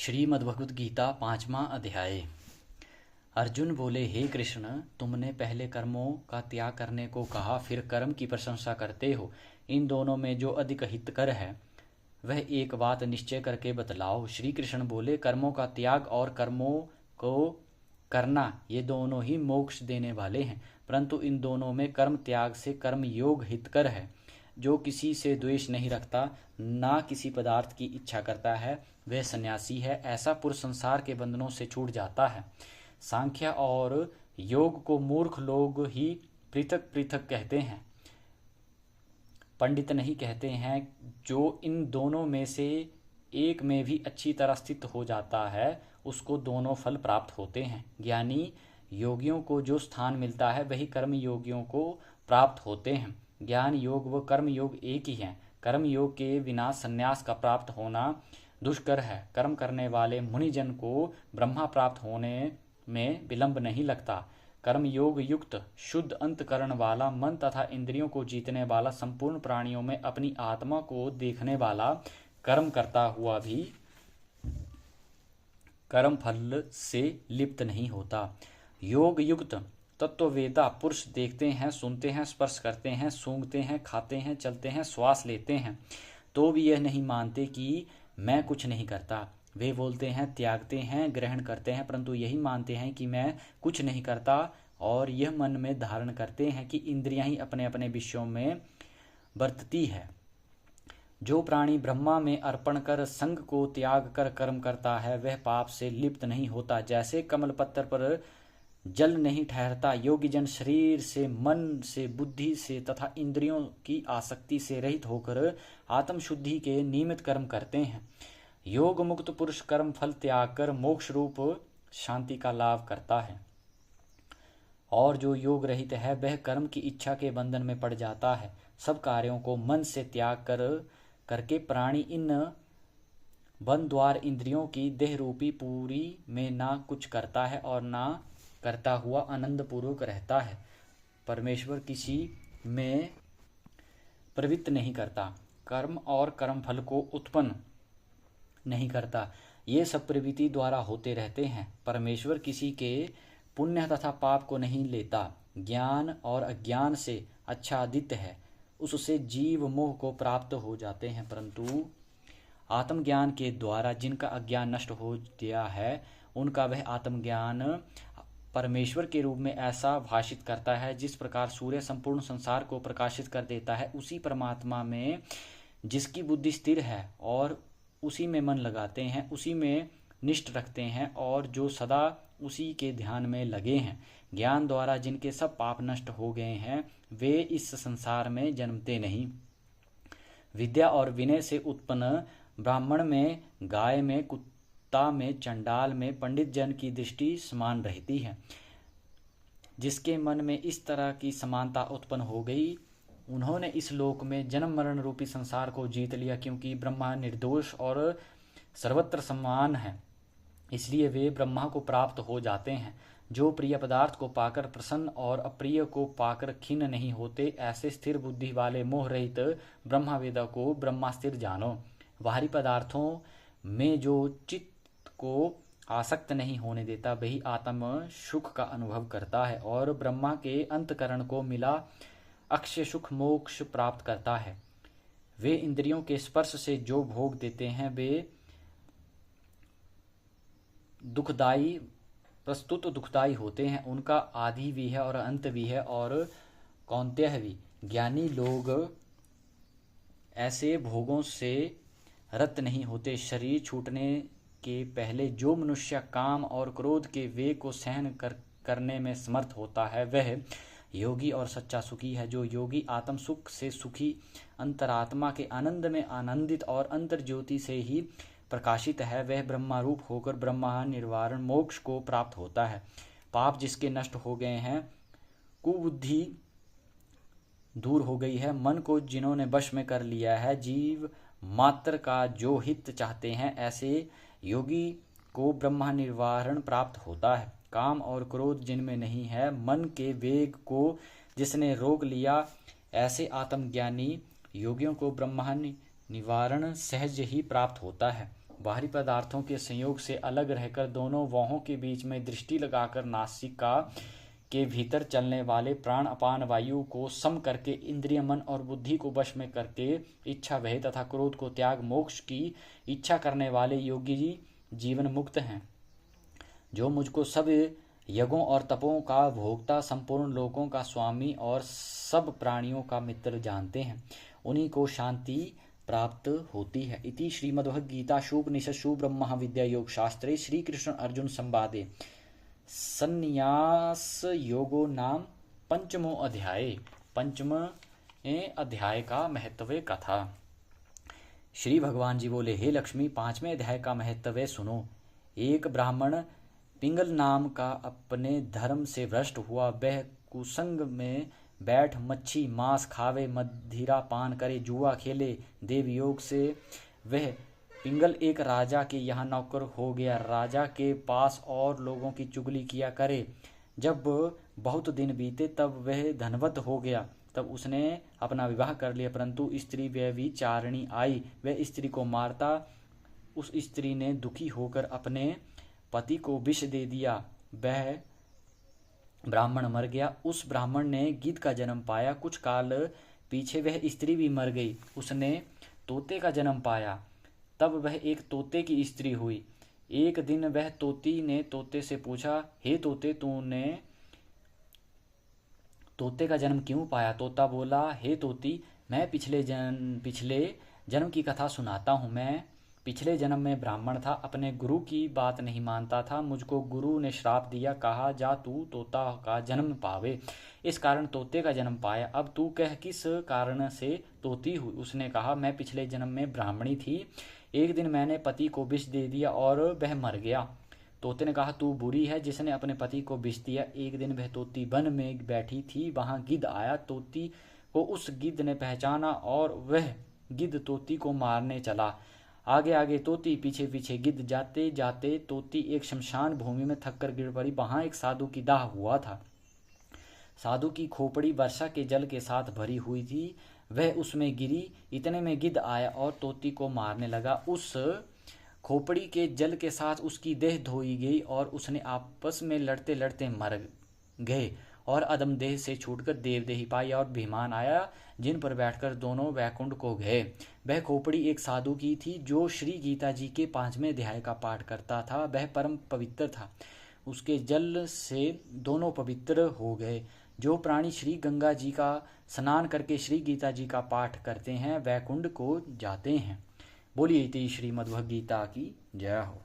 श्रीमद्भगवद गीता 5वां अध्याय। अर्जुन बोले, हे कृष्ण, तुमने पहले कर्मों का त्याग करने को कहा, फिर कर्म की प्रशंसा करते हो। इन दोनों में जो अधिक हितकर है वह एक बात निश्चय करके बतलाओ। श्री कृष्ण बोले, कर्मों का त्याग और कर्मों को करना ये दोनों ही मोक्ष देने वाले हैं, परंतु इन दोनों में कर्म त्याग से कर्म योग हितकर है। जो किसी से द्वेष नहीं रखता, ना किसी पदार्थ की इच्छा करता है, वह सन्यासी है। ऐसा पुरुष संसार के बंधनों से छूट जाता है। सांख्य और योग को मूर्ख लोग ही पृथक पृथक कहते हैं, पंडित नहीं कहते हैं। जो इन दोनों में से एक में भी अच्छी तरह स्थित हो जाता है, उसको दोनों फल प्राप्त होते हैं। ज्ञानी योगियों को जो स्थान मिलता है वही कर्म योगियों को प्राप्त होते हैं। ज्ञान योग व कर्म योग एक ही हैं। कर्म योग के बिना संन्यास का प्राप्त होना दुष्कर है। कर्म करने वाले मुनिजन को ब्रह्मा प्राप्त होने में विलंब नहीं लगता। कर्म योग युक्त शुद्ध अंतकरण वाला, मन तथा इंद्रियों को जीतने वाला, संपूर्ण प्राणियों में अपनी आत्मा को देखने वाला, कर्म करता हुआ भी कर्म फल से लिप्त नहीं होता। योग युक्त तत्ववेदा पुरुष देखते हैं, सुनते हैं, स्पर्श करते हैं, सूंघते हैं, खाते हैं, चलते हैं, श्वास लेते हैं, तो भी यह नहीं मानते कि मैं कुछ नहीं करता। वे बोलते हैं, त्यागते हैं, ग्रहण करते हैं, परंतु यही मानते हैं कि मैं कुछ नहीं करता, और यह मन में धारण करते हैं कि इंद्रियां ही अपने अपने विषयों में बरतती है। जो प्राणी ब्रह्मा में अर्पण कर संग को त्याग कर कर्म करता है, वह पाप से लिप्त नहीं होता। जैसे कमल पत्तर पर जल नहीं ठहरता, योगी जन शरीर से, मन से, बुद्धि से तथा इंद्रियों की आसक्ति से रहित होकर आत्म शुद्धि के नियमित कर्म करते हैं। योग मुक्त पुरुष कर्म फल त्याग कर मोक्ष रूप शांति का लाभ करता है, और जो योग रहित है वह कर्म की इच्छा के बंधन में पड़ जाता है। सब कार्यों को मन से त्याग करके प्राणी इन बंद द्वार इंद्रियों की देह रूपी पूरी में ना कुछ करता है और ना करता हुआ आनंद पूर्वक रहता है। परमेश्वर किसी में प्रवृत्त नहीं करता, कर्म और कर्म फल को उत्पन्न नहीं करता। ये सब प्रवृत्ति द्वारा होते रहते हैं। परमेश्वर किसी के पुण्य तथा पाप को नहीं लेता। ज्ञान और अज्ञान से आच्छादित है, उससे जीव मोह को प्राप्त हो जाते हैं, परंतु आत्मज्ञान के द्वारा जिनका अज्ञान नष्ट हो गया है, उनका वह आत्मज्ञान परमेश्वर के रूप में ऐसा भाषित करता है। जिस प्रकार सूर्य संपूर्ण संसार को प्रकाशित कर देता है, उसी परमात्मा में जिसकी बुद्धि स्थिर है और उसी में मन लगाते हैं, उसी में निष्ठ रखते हैं, और जो सदा उसी के ध्यान में लगे हैं, ज्ञान द्वारा जिनके सब पाप नष्ट हो गए हैं, वे इस संसार में जन्मते नहीं। विद्या और विनय से उत्पन्न ब्राह्मण में, गाय में, कुत्ता में, चंडाल में पंडित जन की दृष्टि समान रहती है। जिसके मन में इस तरह की समानता उत्पन्न हो गई, उन्होंने इस लोक में जन्म मरण रूपी संसार को जीत लिया, क्योंकि ब्रह्मा निर्दोष और सर्वत्र समान है, इसलिए वे ब्रह्मा को प्राप्त हो जाते हैं। जो प्रिय पदार्थ को पाकर प्रसन्न और अप्रिय को पाकर खिन्न नहीं होते, ऐसे स्थिर बुद्धि वाले मोह रहित ब्रह्मवेदा को ब्रह्मा स्थिर जानो। बाहरी पदार्थों में जो चित्त को आसक्त नहीं होने देता, वही आत्म सुख का अनुभव करता है, और ब्रह्मा के अंतकरण को मिला अक्षय सुख मोक्ष प्राप्त करता है। वे इंद्रियों के स्पर्श से जो भोग देते हैं, वे दुखदायी, प्रस्तुत दुखदायी होते हैं। उनका आदि भी है और अंत भी है और कौंतेय भी। ज्ञानी लोग ऐसे भोगों से रत नहीं होते। शरीर छूटने के पहले जो मनुष्य काम और क्रोध के वेग को सहन करने में समर्थ होता है, वह योगी और सच्चा सुखी है। जो योगी आत्म सुख से सुखी, अंतरात्मा के आनंद में आनंदित और अंतर ज्योति से ही प्रकाशित है, वह ब्रह्मा रूप होकर ब्रह्मा निर्वाण मोक्ष को प्राप्त होता है। पाप जिसके नष्ट हो गए हैं, कुबुद्धि दूर हो गई है, मन को जिन्होंने वश में कर लिया है, जीव मात्र का जो हित चाहते हैं, ऐसे योगी को ब्रह्मा निर्वाण प्राप्त होता है। काम और क्रोध जिनमें नहीं है, मन के वेग को जिसने रोक लिया, ऐसे आत्मज्ञानी योगियों को ब्रह्मा निवारण सहज ही प्राप्त होता है। बाहरी पदार्थों के संयोग से अलग रहकर दोनों वोहों के बीच में दृष्टि लगाकर नासिका के भीतर चलने वाले प्राण अपान वायु को सम करके इंद्रिय मन और बुद्धि को वश में करके इच्छा भय तथा क्रोध को त्याग मोक्ष की इच्छा करने वाले योगी जी जीवन मुक्त हैं। जो मुझको सब यज्ञों और तपों का भोक्ता, संपूर्ण लोकों का स्वामी और सब प्राणियों का मित्र जानते हैं, उन्हीं को शांति प्राप्त होती है। इति श्रीमद्भगवद्गीता शुपनिषत्सु ब्रह्म विद्या योग शास्त्रे श्री कृष्ण अर्जुन संवादे संन्यास योगो नाम पंचमो अध्याय। पंचमे अध्याय का महत्व कथा। श्री भगवान जी बोले, हे लक्ष्मी, 5वें अध्याय का महत्व सुनो। एक ब्राह्मण पिंगल नाम का अपने धर्म से भ्रष्ट हुआ। वह कुसंग में बैठ मच्छी मांस खावे, मदिरा पान करे, जुआ खेले। देव योग से वह पिंगल एक राजा के यहाँ नौकर हो गया। राजा के पास और लोगों की चुगली किया करे। जब बहुत दिन बीते तब वह धनवत हो गया। तब उसने अपना विवाह कर लिया, परंतु स्त्री व्यभिचारिणी आई। वह स्त्री को मारता। उस स्त्री ने दुखी होकर अपने पति को विष दे दिया। वह ब्राह्मण मर गया। उस ब्राह्मण ने गिद्ध का जन्म पाया। कुछ काल पीछे वह स्त्री भी मर गई। उसने तोते का जन्म पाया। तब वह एक तोते की स्त्री हुई। एक दिन वह तोती ने तोते से पूछा, हे तोते, तूने तोते का जन्म क्यों पाया? तोता बोला, हे तोती, मैं पिछले जन्म की कथा सुनाता हूँ। मैं पिछले जन्म में ब्राह्मण था, अपने गुरु की बात नहीं मानता था। मुझको गुरु ने श्राप दिया, कहा जा तू तोता का जन्म पावे। इस कारण तोते का जन्म पाया। अब तू कह किस कारण से तोती हुई? उसने कहा, मैं पिछले जन्म में ब्राह्मणी थी। एक दिन मैंने पति को विष दे दिया और वह मर गया। तोते ने कहा, तू बुरी है जिसने अपने पति को विष दिया। एक दिन वह तोती वन में बैठी थी, वहां गिद्ध आया। तोती को उस गिद्ध ने पहचाना और वह गिद्ध तोती को मारने चला। आगे आगे तोती, पीछे पीछे गिद्ध। जाते जाते तोती एक शमशान भूमि में थककर गिर पड़ी। वहां एक साधु की दाह हुआ था। साधु की खोपड़ी वर्षा के जल के साथ भरी हुई थी। वह उसमें गिरी। इतने में गिद्ध आया और तोती को मारने लगा। उस खोपड़ी के जल के साथ उसकी देह धोई गई और उसने आपस में लड़ते लड़ते मर गए और अदम देह से छूटकर देवदेही पाई। और विमान आया जिन पर बैठकर दोनों वैकुंठ को गए। वह खोपड़ी एक साधु की थी जो श्री गीता जी के 5वें अध्याय का पाठ करता था। वह परम पवित्र था। उसके जल से दोनों पवित्र हो गए। जो प्राणी श्री गंगा जी का स्नान करके श्री गीता जी का पाठ करते हैं वैकुंठ को जाते हैं। बोलिए इति श्रीमद्भगवद्गीता की जय हो।